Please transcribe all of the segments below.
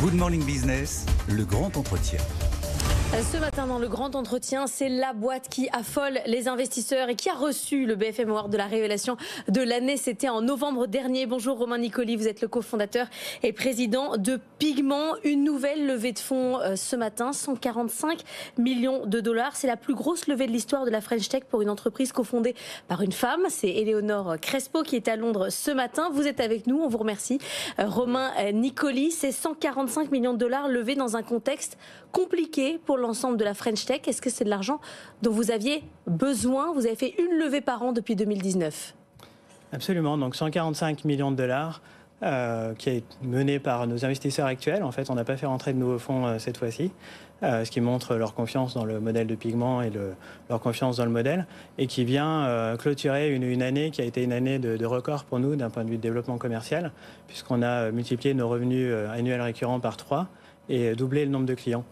Good Morning Business, le grand entretien. Ce matin dans le grand entretien, c'est la boîte qui affole les investisseurs et qui a reçu le BFM Award de la révélation de l'année. C'était en novembre dernier. Bonjour Romain Nicoli, vous êtes le cofondateur et président de Pigment. Une nouvelle levée de fonds ce matin, 145 millions de dollars. C'est la plus grosse levée de l'histoire de la French Tech pour une entreprise cofondée par une femme. C'est Éléonore Crespo qui est à Londres ce matin. Vous êtes avec nous, on vous remercie. Romain Nicoli, c'est 145 millions de dollars levés dans un contexte compliqué pour l'ensemble de la French Tech. Est-ce que c'est de l'argent dont vous aviez besoin? Vous avez fait une levée par an depuis 2019. Absolument, donc 145 millions de dollars qui est menée par nos investisseurs actuels. En fait, on n'a pas fait rentrer de nouveaux fonds cette fois-ci, ce qui montre leur confiance dans le modèle de Pigment et leur confiance dans le modèle, et qui vient clôturer une année qui a été une année de record pour nous d'un point de vue de développement commercial, puisqu'on a multiplié nos revenus annuels récurrents par 3 et doublé le nombre de clients.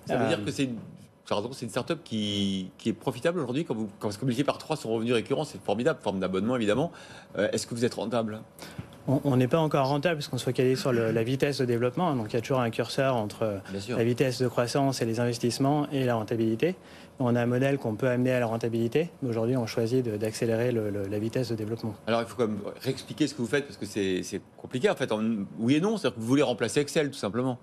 Ça veut dire que c'est une start-up qui est profitable aujourd'hui quand vous multipliez par 3 son revenu récurrent, c'est formidable, forme d'abonnement évidemment. Est-ce que vous êtes rentable ? On n'est pas encore rentable puisqu'on se focalise sur la vitesse de développement. Donc il y a toujours un curseur entre la vitesse de croissance et les investissements et la rentabilité. On a un modèle qu'on peut amener à la rentabilité. Aujourd'hui, on choisit d'accélérer la vitesse de développement. Alors il faut quand même réexpliquer ce que vous faites parce que c'est compliqué en fait. Oui et non, c'est-à-dire que vous voulez remplacer Excel tout simplement.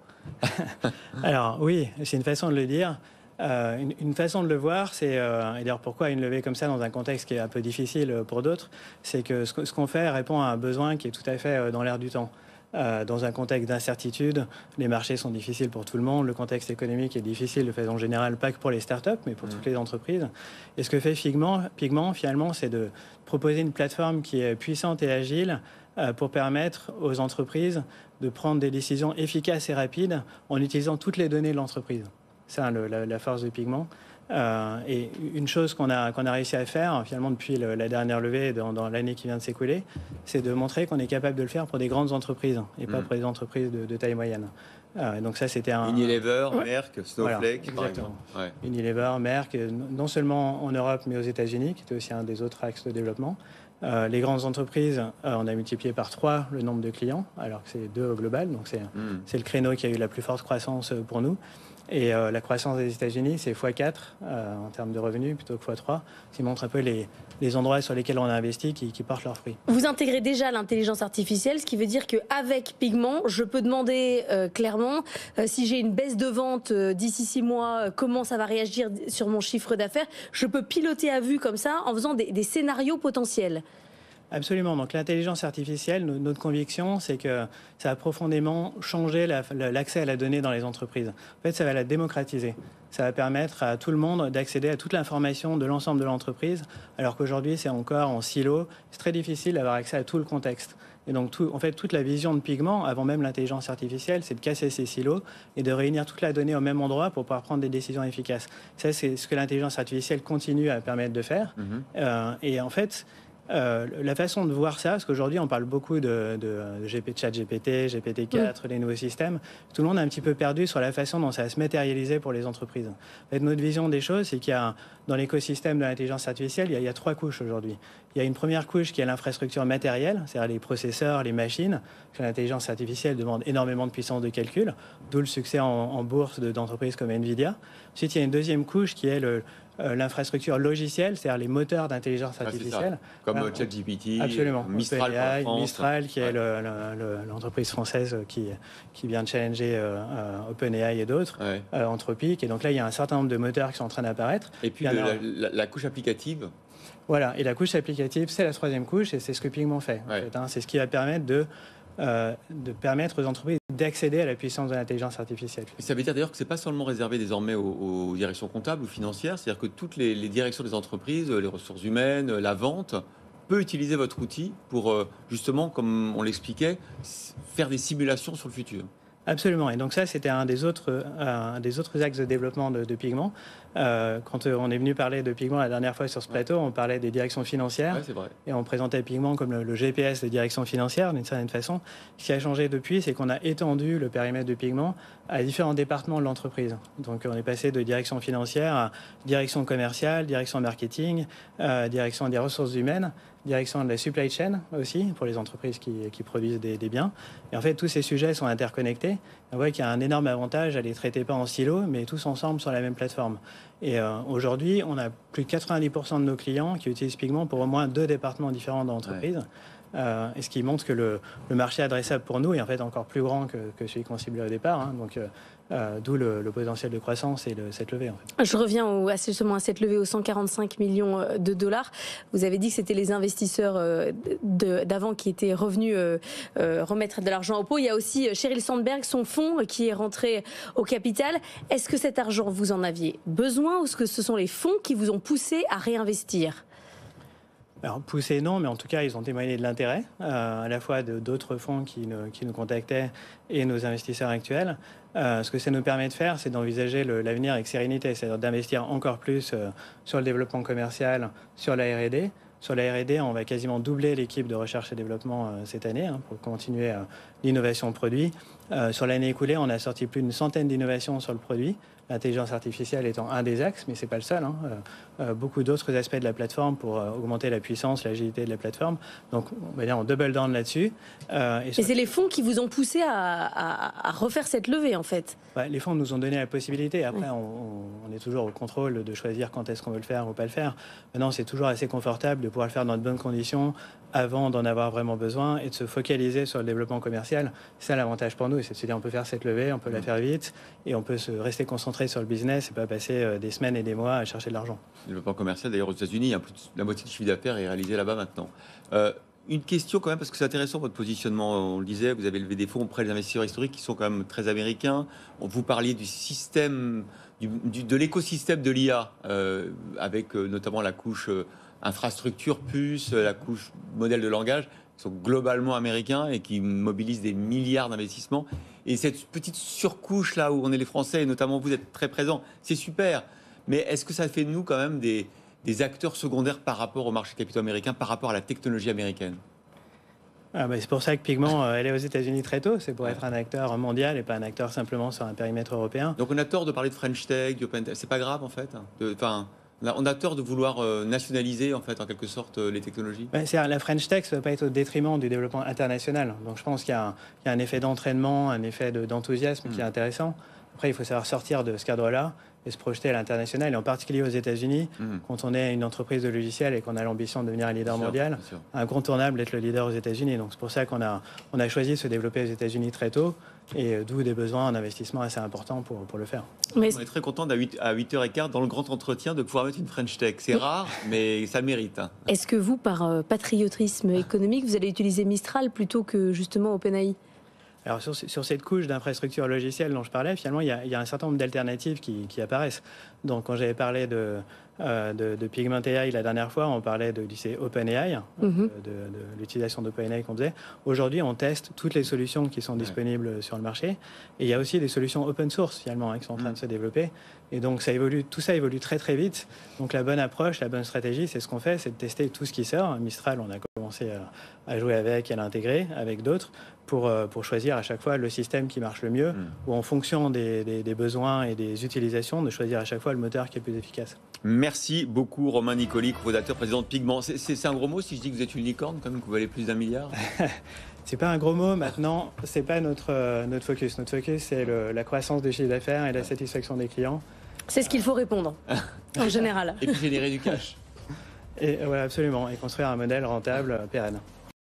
Alors oui, c'est une façon de le dire. Une façon de le voir, c'est, et d'ailleurs pourquoi une levée comme ça dans un contexte qui est un peu difficile pour d'autres, c'est que ce qu'on fait répond à un besoin qui est tout à fait dans l'air du temps. Dans un contexte d'incertitude, les marchés sont difficiles pour tout le monde, le contexte économique est difficile de façon générale, pas que pour les startups, mais pour toutes les entreprises. Et ce que fait Pigment finalement, c'est de proposer une plateforme qui est puissante et agile pour permettre aux entreprises de prendre des décisions efficaces et rapides en utilisant toutes les données de l'entreprise. C'est la force de Pigment. Et une chose qu'on a réussi à faire, finalement, depuis la dernière levée dans l'année qui vient de s'écouler, c'est de montrer qu'on est capable de le faire pour des grandes entreprises et pas pour des entreprises de taille moyenne. Donc ça, c'était Unilever, Merck, Snowflake, voilà, par exemple. Ouais. Unilever, Merck, non seulement en Europe, mais aux États-Unis, qui était aussi un des autres axes de développement. Les grandes entreprises, on a multiplié par 3 le nombre de clients, alors que c'est 2 au global. Donc c'est le créneau qui a eu la plus forte croissance pour nous. Et la croissance des États-Unis, c'est x4 en termes de revenus plutôt que x3, ce qui montre un peu les endroits sur lesquels on a investi qui portent leurs fruits. Vous intégrez déjà l'intelligence artificielle, ce qui veut dire qu'avec Pigment, je peux demander clairement si j'ai une baisse de vente d'ici 6 mois, comment ça va réagir sur mon chiffre d'affaires. Je peux piloter à vue comme ça en faisant des scénarios potentiels. Absolument. Donc l'intelligence artificielle, notre conviction, c'est que ça va profondément changer l'accès à la donnée dans les entreprises. En fait, ça va la démocratiser. Ça va permettre à tout le monde d'accéder à toute l'information de l'ensemble de l'entreprise, alors qu'aujourd'hui, c'est encore en silo. C'est très difficile d'avoir accès à tout le contexte. Et donc, en fait, toute la vision de Pigment, avant même l'intelligence artificielle, c'est de casser ces silos et de réunir toute la donnée au même endroit pour pouvoir prendre des décisions efficaces. Ça, c'est ce que l'intelligence artificielle continue à permettre de faire. Et en fait, la façon de voir ça, parce qu'aujourd'hui on parle beaucoup de ChatGPT, GPT-4, les nouveaux systèmes, tout le monde est un petit peu perdu sur la façon dont ça va se matérialiser pour les entreprises. En fait, notre vision des choses, c'est qu'il y a dans l'écosystème de l'intelligence artificielle, il y a 3 couches aujourd'hui. Il y a une première couche qui est l'infrastructure matérielle, c'est-à-dire les processeurs, les machines. L'intelligence artificielle demande énormément de puissance de calcul, d'où le succès en bourse d'entreprises comme Nvidia. Ensuite, il y a une deuxième couche qui est l'infrastructure logicielle, c'est-à-dire les moteurs d'intelligence artificielle. Comme ChatGPT, absolument. Mistral pour la France. Mistral, qui est l'entreprise française qui vient de challenger OpenAI et d'autres, Anthropic. Et donc là, il y a un certain nombre de moteurs qui sont en train d'apparaître. Et puis la couche applicative. Voilà, et la couche applicative, c'est la 3e couche, et c'est ce que Pigment fait. En fait, c'est ce qui va permettre de permettre aux entreprises d'accéder à la puissance de l'intelligence artificielle. Et ça veut dire d'ailleurs que ce n'est pas seulement réservé désormais aux directions comptables ou financières, c'est-à-dire que toutes les directions des entreprises, les ressources humaines, la vente, peut utiliser votre outil pour justement, comme on l'expliquait, faire des simulations sur le futur. Absolument. Et donc ça, c'était un des autres axes de développement de Pigment. Quand on est venu parler de Pigment la dernière fois sur ce plateau, on parlait des directions financières. Ouais, c'est vrai. Et on présentait Pigment comme le GPS des directions financières, d'une certaine façon. Ce qui a changé depuis, c'est qu'on a étendu le périmètre de Pigment à différents départements de l'entreprise. Donc on est passé de direction financière à direction commerciale, direction marketing, direction des ressources humaines, direction de la supply chain aussi, pour les entreprises qui produisent des biens. Et en fait, tous ces sujets sont interconnectés. On voit qu'il y a un énorme avantage à les traiter pas en silo, mais tous ensemble sur la même plateforme. Et aujourd'hui, on a plus de 90% de nos clients qui utilisent Pigment pour au moins 2 départements différents de l'entreprise. Et ce qui montre que le marché adressable pour nous est en fait encore plus grand que celui qu'on ciblait au départ. Hein. Donc, d'où le potentiel de croissance et cette levée. En fait. Je reviens justement à cette levée aux 145 millions de dollars. Vous avez dit que c'était les investisseurs d'avant qui étaient revenus remettre de l'argent au pot. Il y a aussi Sheryl Sandberg, son fonds, qui est rentré au capital. Est-ce que cet argent, vous en aviez besoin ou est-ce que ce sont les fonds qui vous ont poussé à réinvestir ? Alors, poussé, non, mais en tout cas, ils ont témoigné de l'intérêt, à la fois d'autres fonds qui nous contactaient et nos investisseurs actuels. Ce que ça nous permet de faire, c'est d'envisager l'avenir avec sérénité, c'est-à-dire d'investir encore plus sur le développement commercial, sur la R&D. Sur la R&D, on va quasiment doubler l'équipe de recherche et développement cette année pour continuer l'innovation produit. Sur l'année écoulée, on a sorti plus d'une centaine d'innovations sur le produit. L'intelligence artificielle étant un des axes, mais ce n'est pas le seul. Beaucoup d'autres aspects de la plateforme pour augmenter la puissance, l'agilité de la plateforme. Donc, on double down là-dessus. Et c'est les fonds qui vous ont poussé à refaire cette levée, en fait. Les fonds nous ont donné la possibilité. Après, on est toujours au contrôle de choisir quand est-ce qu'on veut le faire ou pas le faire. Maintenant, c'est toujours assez confortable de pouvoir le faire dans de bonnes conditions avant d'en avoir vraiment besoin et de se focaliser sur le développement commercial. C'est ça l'avantage pour nous, c'est de se dire on peut faire cette levée, on peut la faire vite et on peut se rester concentré sur le business et pas passer des semaines et des mois à chercher de l'argent. Le développement commercial, d'ailleurs aux États-Unis, la moitié du chiffre d'affaires est réalisé là-bas maintenant. Une question quand même, parce que c'est intéressant votre positionnement, on le disait, vous avez levé des fonds auprès des investisseurs historiques qui sont quand même très américains. Vous parliez du système, de l'écosystème de l'IA, avec notamment la couche infrastructure puce, la couche modèle de langage, qui sont globalement américains et qui mobilisent des milliards d'investissements. Et cette petite surcouche là où on est les Français, et notamment vous êtes très présents, c'est super. Mais est-ce que ça fait de nous quand même des acteurs secondaires par rapport au marché capitaux américain, par rapport à la technologie américaine? C'est pour ça que Pigment elle est aux États-Unis très tôt. C'est pour être un acteur mondial et pas un acteur simplement sur un périmètre européen. Donc on a tort de parler de French Tech, d'Open Tech. C'est pas grave en fait. On a tort de vouloir nationaliser en fait en quelque sorte les technologies. La French Tech, ça ne va pas être au détriment du développement international. Donc je pense qu'il y a un effet d'entraînement, un effet d'enthousiasme qui est intéressant. Après, il faut savoir sortir de ce cadre-là et se projeter à l'international, et en particulier aux États-Unis, quand on est une entreprise de logiciels et qu'on a l'ambition de devenir un leader mondial, incontournable d'être le leader aux États-Unis. Donc c'est pour ça qu'on a choisi de se développer aux États-Unis très tôt, et d'où des besoins en investissement assez importants pour le faire. On est très content à 8h15 dans le grand entretien de pouvoir mettre une French Tech. C'est rare, mais ça le mérite. Est-ce que vous, par patriotisme économique, vous allez utiliser Mistral plutôt que justement OpenAI ? Alors sur cette couche d'infrastructure logicielle dont je parlais, finalement, il y a un certain nombre d'alternatives qui apparaissent. Donc quand j'avais parlé de Pigment AI la dernière fois, on parlait de lycée OpenAI, de l'utilisation d'OpenAI qu'on faisait. Aujourd'hui, on teste toutes les solutions qui sont disponibles sur le marché. Et il y a aussi des solutions open source finalement qui sont en train de se développer. Et donc tout ça évolue très très vite. Donc la bonne approche, la bonne stratégie, c'est ce qu'on fait, c'est de tester tout ce qui sort. Mistral, on a commencé à jouer avec, à l'intégrer avec d'autres pour choisir à chaque fois le système qui marche le mieux, ou en fonction des besoins et des utilisations, de choisir à chaque fois le moteur qui est le plus efficace. Merci beaucoup Romain Nicoli, cofondateur, président de Pigment. C'est un gros mot si je dis que vous êtes une licorne, comme que vous valez plus d'1 milliard? C'est pas un gros mot maintenant, c'est pas notre focus. Notre focus, c'est la croissance du chiffre d'affaires et la satisfaction des clients. C'est ce qu'il faut répondre, en général. Et puis générer du cash. Et voilà, absolument, et construire un modèle rentable, pérenne.